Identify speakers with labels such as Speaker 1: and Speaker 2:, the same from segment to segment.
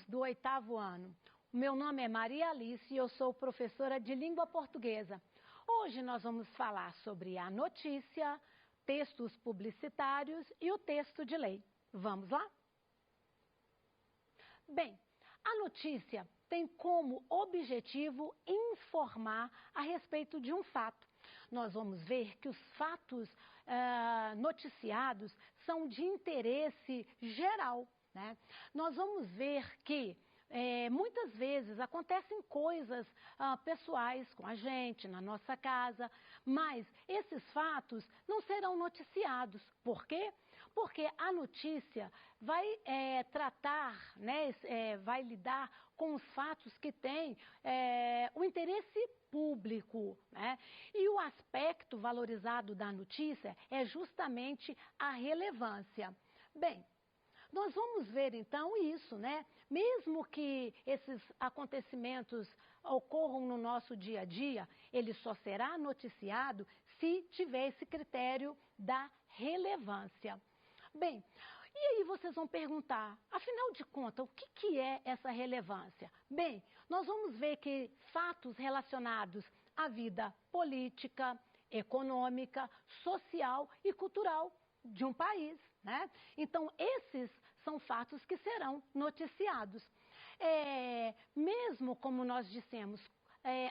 Speaker 1: do 8º ano. Meu nome é Maria Alice e eu sou professora de língua portuguesa. Hoje nós vamos falar sobre a notícia, textos publicitários e o texto de lei. Vamos lá? Bem, a notícia tem como objetivo informar a respeito de um fato. Nós vamos ver que os fatos noticiados são de interesse geral, né? Nós vamos ver que muitas vezes acontecem coisas pessoais com a gente, na nossa casa, mas esses fatos não serão noticiados. Por quê? Porque a notícia vai tratar, né, vai lidar com os fatos que têm o interesse público, né? E o aspecto valorizado da notícia é justamente a relevância. Bem, nós vamos ver então isso, né? Mesmo que esses acontecimentos ocorram no nosso dia a dia, ele só será noticiado se tiver esse critério da relevância. Bem, e aí vocês vão perguntar, afinal de contas, o que é essa relevância? Bem, nós vamos ver que fatos relacionados à vida política, econômica, social e cultural de um país, né? Então, esses são fatos que serão noticiados. Mesmo como nós dissemos,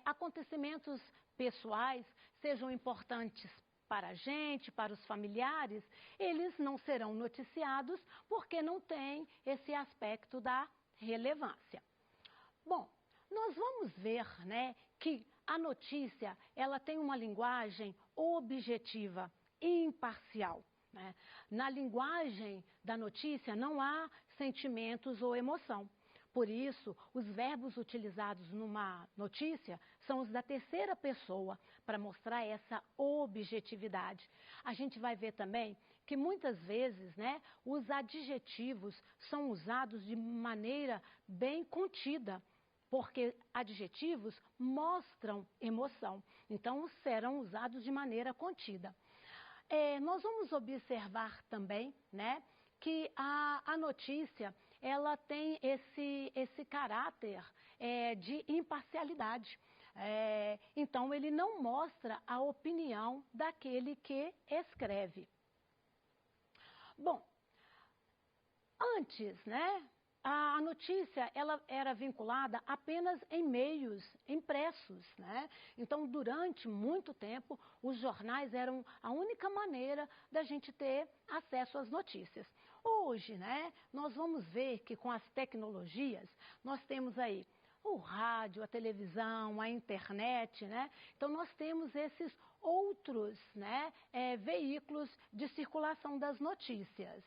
Speaker 1: acontecimentos pessoais, sejam importantes para a gente, para os familiares, eles não serão noticiados porque não tem esse aspecto da relevância. Bom, nós vamos ver, né, que a notícia, ela tem uma linguagem objetiva, imparcial. Na linguagem da notícia não há sentimentos ou emoção. Por isso, os verbos utilizados numa notícia são os da terceira pessoa, para mostrar essa objetividade. A gente vai ver também que muitas vezes, né, os adjetivos são usados de maneira bem contida, porque adjetivos mostram emoção, então serão usados de maneira contida. Nós vamos observar também, né, que a notícia, ela tem esse caráter de imparcialidade. Então, ele não mostra a opinião daquele que escreve. Bom, antes, né, a notícia ela era vinculada apenas em meios impressos, né? Então, durante muito tempo, os jornais eram a única maneira da gente ter acesso às notícias. Hoje, né, nós vamos ver que com as tecnologias, nós temos aí o rádio, a televisão, a internet, né? Então, nós temos esses outros, né, veículos de circulação das notícias.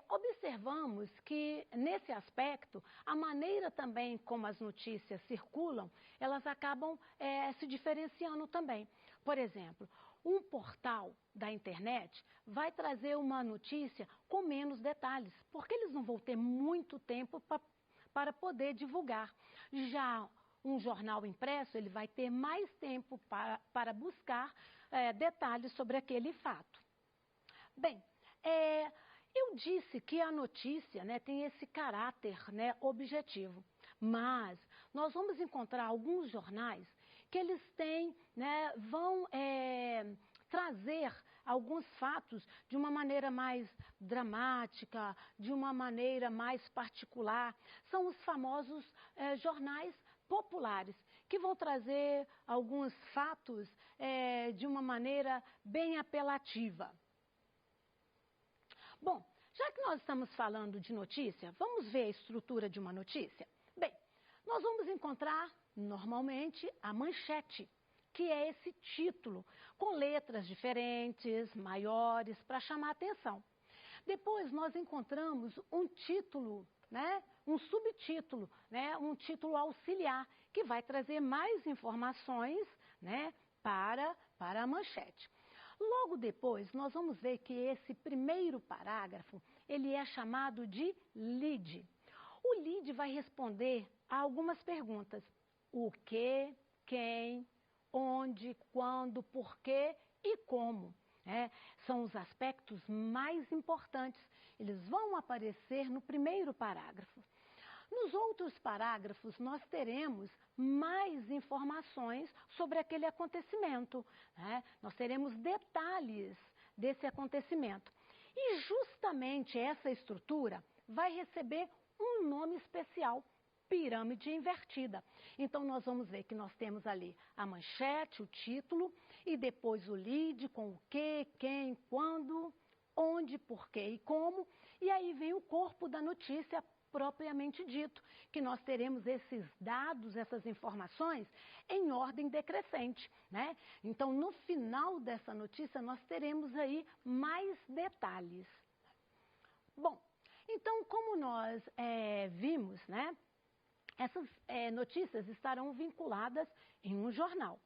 Speaker 1: Observamos que, nesse aspecto, a maneira também como as notícias circulam, elas acabam se diferenciando também. Por exemplo, um portal da internet vai trazer uma notícia com menos detalhes, porque eles não vão ter muito tempo para poder divulgar. Já um jornal impresso, ele vai ter mais tempo para buscar detalhes sobre aquele fato. Bem, eu disse que a notícia, né, tem esse caráter, né, objetivo, mas nós vamos encontrar alguns jornais que eles têm, né, vão trazer alguns fatos de uma maneira mais dramática, de uma maneira mais particular. São os famosos jornais populares, que vão trazer alguns fatos de uma maneira bem apelativa. Bom, já que nós estamos falando de notícia, vamos ver a estrutura de uma notícia? Bem, nós vamos encontrar, normalmente, a manchete, que é esse título, com letras diferentes, maiores, para chamar a atenção. Depois nós encontramos um título, né, um subtítulo, né, um título auxiliar, que vai trazer mais informações, né, para a manchete. Logo depois, nós vamos ver que esse primeiro parágrafo, ele é chamado de lead. O lead vai responder a algumas perguntas. O que, quem, onde, quando, porquê e como. são os aspectos mais importantes. Eles vão aparecer no primeiro parágrafo. Nos outros parágrafos, nós teremos mais informações sobre aquele acontecimento, né? Nós teremos detalhes desse acontecimento. E justamente essa estrutura vai receber um nome especial, pirâmide invertida. Então, nós vamos ver que nós temos ali a manchete, o título, e depois o lead com o que, quem, quando, onde, porquê e como. E aí vem o corpo da notícia propriamente dito, que nós teremos esses dados, essas informações em ordem decrescente, né? Então, no final dessa notícia, nós teremos aí mais detalhes. Bom, então, como nós vimos, né? Essas notícias estarão vinculadas em um jornal.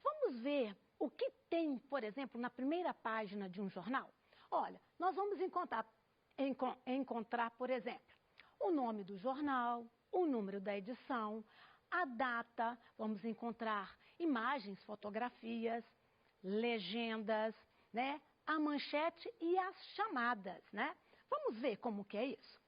Speaker 1: Vamos ver o que tem, por exemplo, na primeira página de um jornal? Olha, nós vamos encontrar, por exemplo, o nome do jornal, o número da edição, a data, vamos encontrar imagens, fotografias, legendas, né? A manchete e as chamadas, né? Vamos ver como que é isso?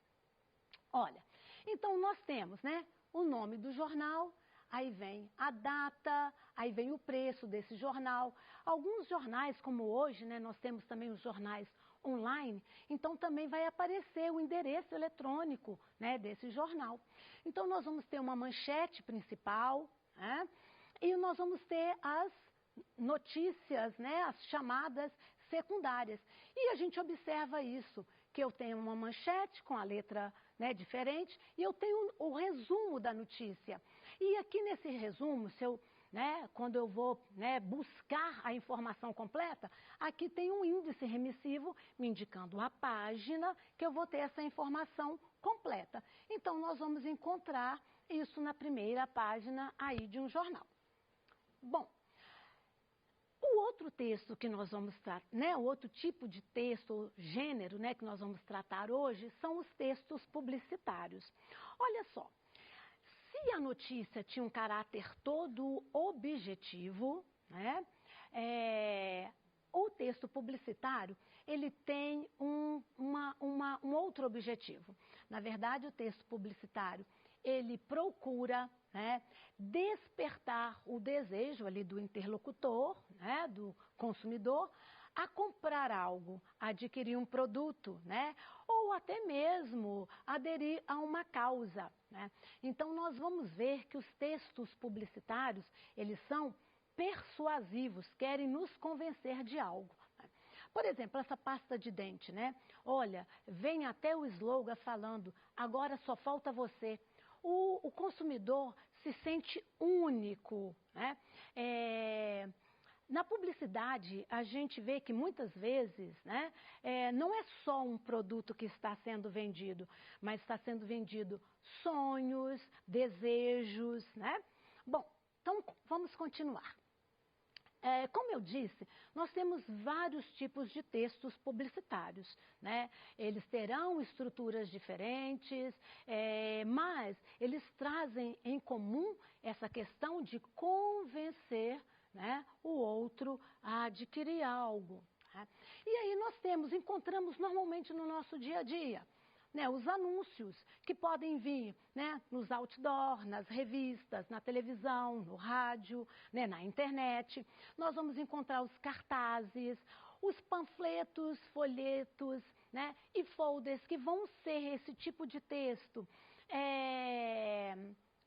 Speaker 1: Olha, então nós temos, né, o nome do jornal, aí vem a data, aí vem o preço desse jornal. Alguns jornais, como hoje, né, nós temos também os jornais online, então também vai aparecer o endereço eletrônico, né, desse jornal. Então nós vamos ter uma manchete principal, né, e nós vamos ter as notícias, né, as chamadas secundárias. E a gente observa isso, que eu tenho uma manchete com a letra, né, diferente, e eu tenho o resumo da notícia. E aqui nesse resumo, quando eu vou, né, buscar a informação completa, aqui tem um índice remissivo me indicando a página que eu vou ter essa informação completa. Então, nós vamos encontrar isso na primeira página aí de um jornal. Bom, o outro texto que nós vamos tratar, né, o outro tipo de texto, gênero, né, que nós vamos tratar hoje, são os textos publicitários. Olha só, se a notícia tinha um caráter todo objetivo, né, o texto publicitário, ele tem um outro objetivo. Na verdade, o texto publicitário, ele procura, né, despertar o desejo ali do interlocutor, né, do consumidor, a comprar algo, adquirir um produto, né, ou até mesmo aderir a uma causa, né? Então, nós vamos ver que os textos publicitários, eles são persuasivos, querem nos convencer de algo. Por exemplo, essa pasta de dente, né? Olha, vem até o slogan falando, agora só falta você. O consumidor se sente único, né? Na publicidade, a gente vê que muitas vezes, né, não é só um produto que está sendo vendido, mas está sendo vendido sonhos, desejos, né? Bom, então vamos continuar. Como eu disse, nós temos vários tipos de textos publicitários, né? Eles terão estruturas diferentes, mas eles trazem em comum essa questão de convencer, né, o outro a adquirir algo, né? E aí nós encontramos normalmente no nosso dia a dia, né, os anúncios que podem vir, né, nos outdoors, nas revistas, na televisão, no rádio, né, na internet. Nós vamos encontrar os cartazes, os panfletos, folhetos, né, e folders que vão ser esse tipo de texto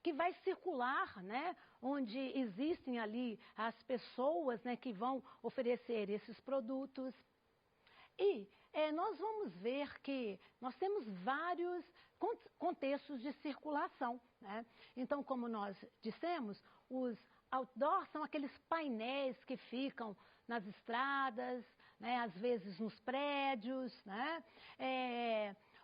Speaker 1: que vai circular, né, onde existem ali as pessoas, né, que vão oferecer esses produtos. E nós vamos ver que nós temos vários contextos de circulação, né? Então, como nós dissemos, os outdoors são aqueles painéis que ficam nas estradas, né? Às vezes nos prédios, né?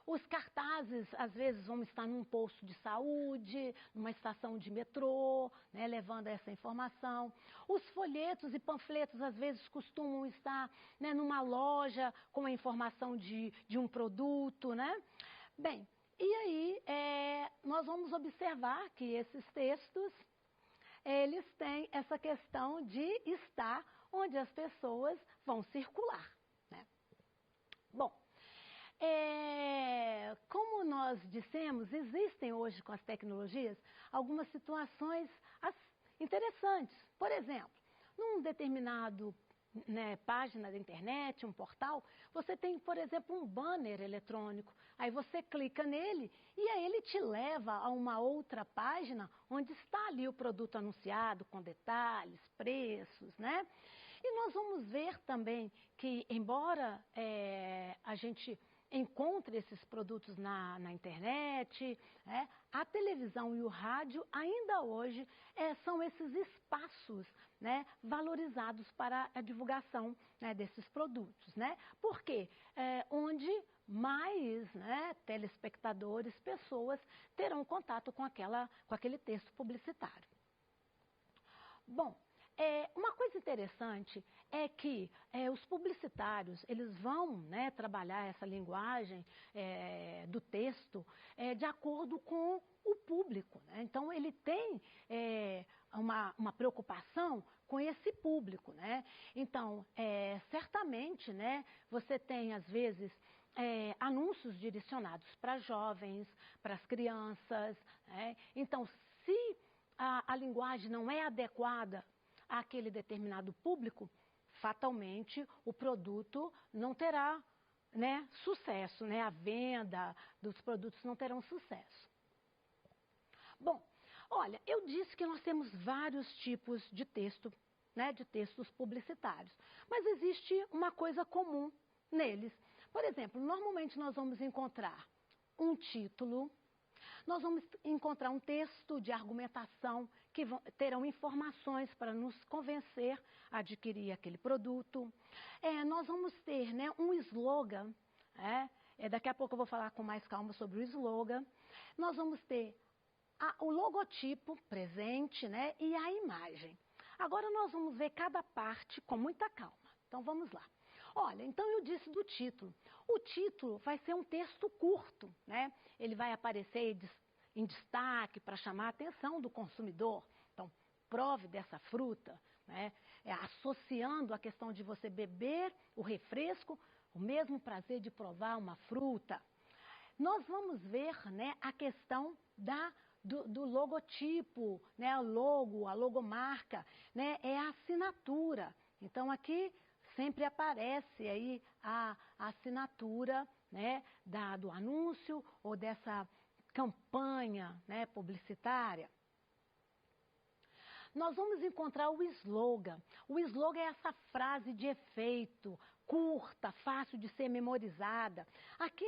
Speaker 1: Os cartazes, às vezes, vão estar num posto de saúde, numa estação de metrô, né, levando essa informação. Os folhetos e panfletos, às vezes, costumam estar, né, numa loja com a informação de um produto, né? Bem, e aí nós vamos observar que esses textos, eles têm essa questão de estar onde as pessoas vão circular, né? Bom, como nós dissemos, existem hoje com as tecnologias algumas situações interessantes. Por exemplo, num determinado página da internet, um portal, você tem, por exemplo, um banner eletrônico. Aí você clica nele e aí ele te leva a uma outra página onde está ali o produto anunciado, com detalhes, preços, né? E nós vamos ver também que, embora a gente encontre esses produtos na internet, a televisão e o rádio ainda hoje são esses espaços, né, valorizados para a divulgação, né, desses produtos, né? Por quê? Onde mais, né, telespectadores, pessoas terão contato com aquele texto publicitário. Bom, uma coisa interessante é que os publicitários, eles vão, né, trabalhar essa linguagem do texto de acordo com o público, né? Então, ele tem uma preocupação com esse público, né? Então, certamente, né, você tem, às vezes, anúncios direcionados para jovens, para as crianças, né? Então, se a linguagem não é adequada àquele determinado público, fatalmente o produto não terá, né, sucesso, né? A venda dos produtos não terão sucesso. Bom, olha, eu disse que nós temos vários tipos de texto, né, de textos publicitários, mas existe uma coisa comum neles. Por exemplo, normalmente nós vamos encontrar um título, nós vamos encontrar um texto de argumentação que terão informações para nos convencer a adquirir aquele produto. Nós vamos ter, né, um slogan, daqui a pouco eu vou falar com mais calma sobre o slogan. Nós vamos ter o logotipo presente, né, e a imagem. Agora nós vamos ver cada parte com muita calma. Então vamos lá. Olha, então eu disse do título. O título vai ser um texto curto, né? Ele vai aparecer em destaque para chamar a atenção do consumidor. Então, prove dessa fruta, né? Associando a questão de você beber o refresco, o mesmo prazer de provar uma fruta. Nós vamos ver, né, a questão do logotipo, né, a logomarca, né, é a assinatura. Então, aqui sempre aparece aí a assinatura, né, do anúncio ou dessa campanha, né, publicitária. Nós vamos encontrar o slogan. O slogan é essa frase de efeito, curta, fácil de ser memorizada. Aqui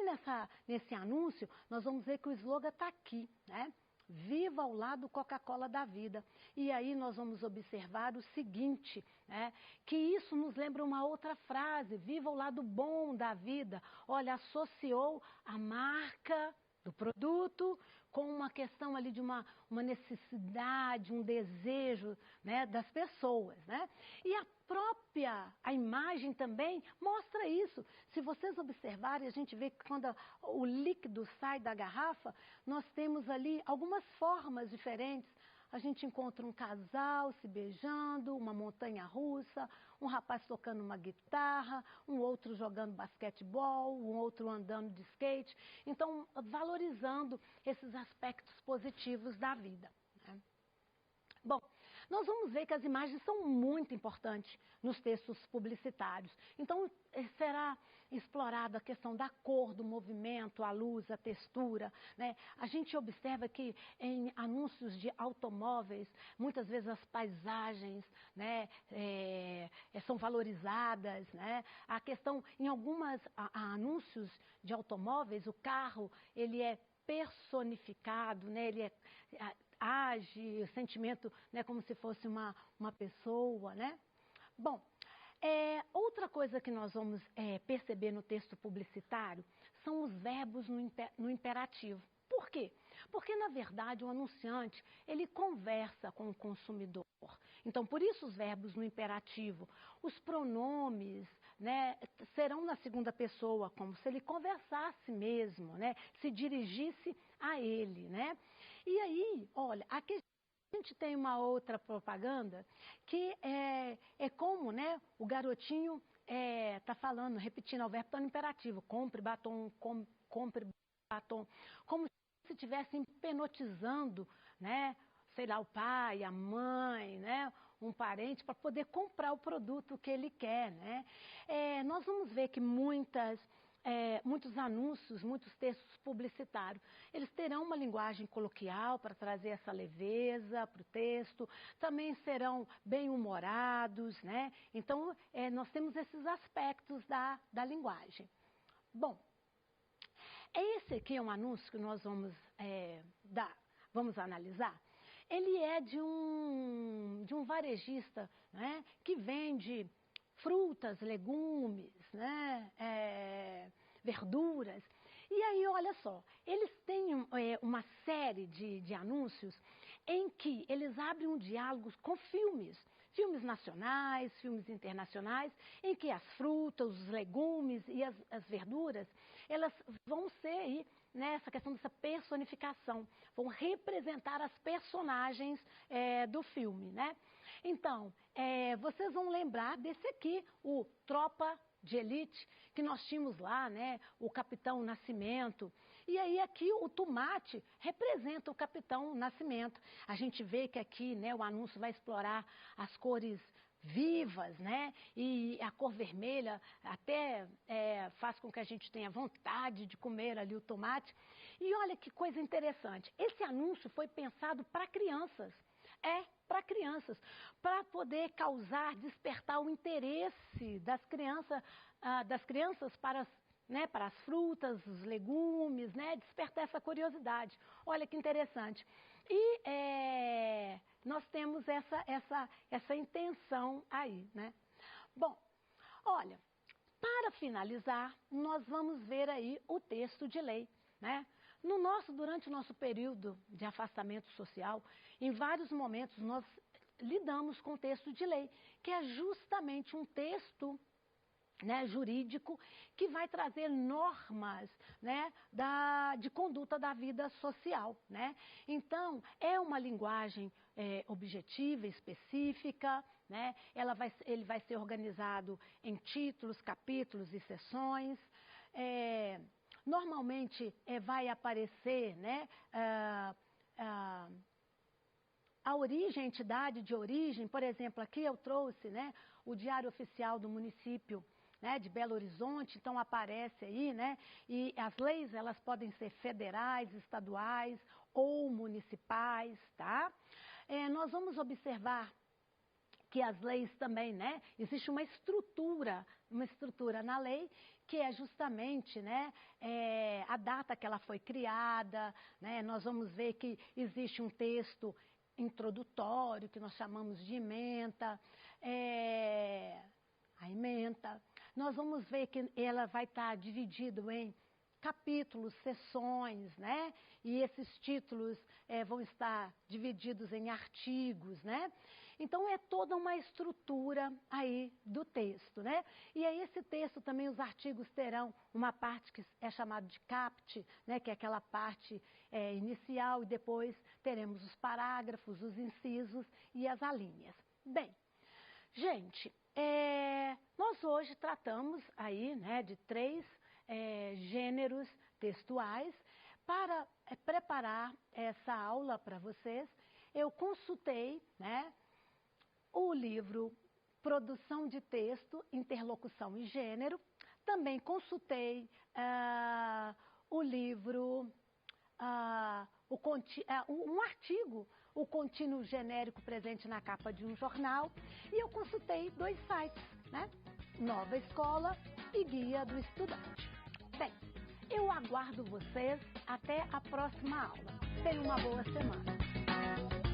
Speaker 1: nesse anúncio, nós vamos ver que o slogan está aqui, né? Viva ao lado Coca-Cola da vida. E aí nós vamos observar o seguinte, né, que isso nos lembra uma outra frase, viva ao lado bom da vida. Olha, associou a marca do produto com uma questão ali de uma necessidade, um desejo, né, das pessoas, né? E a imagem também mostra isso. Se vocês observarem, a gente vê que quando o líquido sai da garrafa, nós temos ali algumas formas diferentes. A gente encontra um casal se beijando, uma montanha-russa, um rapaz tocando uma guitarra, um outro jogando basquetebol, um outro andando de skate. Então, valorizando esses aspectos positivos da vida, né? Bom, nós vamos ver que as imagens são muito importantes nos textos publicitários. Então, será explorada a questão da cor, do movimento, a luz, a textura, né? A gente observa que em anúncios de automóveis, muitas vezes as paisagens, né, são valorizadas, né? A questão, em alguns anúncios de automóveis, o carro, ele é personificado, né? Ele age, o sentimento, né, como se fosse uma pessoa, né? Bom, outra coisa que nós vamos perceber no texto publicitário são os verbos no imperativo. Por quê? Porque, na verdade, o anunciante, ele conversa com o consumidor. Então, por isso os verbos no imperativo. Os pronomes, né, serão na segunda pessoa, como se ele conversasse mesmo, né, se dirigisse a ele, né? E aí, olha, aqui A gente tem uma outra propaganda que é como, né, o garotinho tá falando, repetindo o verbo tão imperativo, compre batom, compre batom, como se estivesse hipnotizando, né, sei lá, o pai, a mãe, né, um parente, para poder comprar o produto que ele quer, né. Nós vamos ver que muitos anúncios, muitos textos publicitários, eles terão uma linguagem coloquial para trazer essa leveza para o texto, também serão bem-humorados, né? Então, nós temos esses aspectos da linguagem. Bom, esse aqui é um anúncio que nós vamos analisar. Ele é de um varejista, né, que vende frutas, legumes, né, verduras. E aí, olha só, eles têm uma série de anúncios em que eles abrem um diálogo com filmes nacionais, filmes internacionais, em que as frutas, os legumes e as verduras, elas vão ser aí, né, essa questão dessa personificação, vão representar as personagens do filme, né? Então, vocês vão lembrar desse aqui, o Tropa de Elite, que nós tínhamos lá, né, o Capitão Nascimento. E aí aqui o tomate representa o Capitão Nascimento. A gente vê que aqui, né, o anúncio vai explorar as cores vivas, né, e a cor vermelha até faz com que a gente tenha vontade de comer ali o tomate. E olha que coisa interessante, esse anúncio foi pensado para crianças. Para crianças, para poder despertar o interesse das crianças para as frutas, os legumes, né, despertar essa curiosidade. Olha que interessante. E nós temos essa intenção aí, né? Bom, olha, para finalizar, nós vamos ver aí o texto de lei, né? Durante o nosso período de afastamento social, em vários momentos nós lidamos com o texto de lei, que é justamente um texto, né, jurídico, que vai trazer normas, né, de conduta da vida social, né? Então, é uma linguagem objetiva, específica, né? Ele vai ser organizado em títulos, capítulos e seções. Normalmente vai aparecer, né, a origem, a entidade de origem. Por exemplo, aqui eu trouxe, né, o Diário Oficial do município, né, de Belo Horizonte, então aparece aí, né, e as leis, elas podem ser federais, estaduais ou municipais, tá? Nós vamos observar que as leis também, né, existe uma estrutura na lei, que é justamente, né, a data que ela foi criada, né? Nós vamos ver que existe um texto introdutório, que nós chamamos de ementa, a ementa. Nós vamos ver que ela vai estar dividida em capítulos, seções, né? E esses títulos vão estar divididos em artigos, né? Então, é toda uma estrutura aí do texto, né? E aí, esse texto também, os artigos terão uma parte que é chamada de caput, né? Que é aquela parte inicial, e depois teremos os parágrafos, os incisos e as alíneas. Bem, gente, nós hoje tratamos aí, né, de 3 gêneros textuais. Para preparar essa aula para vocês, eu consultei, né, o livro Produção de Texto, Interlocução e Gênero. Também consultei o livro, um artigo, o contínuo genérico presente na capa de um jornal. E eu consultei 2 sites, né? Nova Escola e Guia do Estudante. Bem, eu aguardo vocês até a próxima aula. Tenham uma boa semana.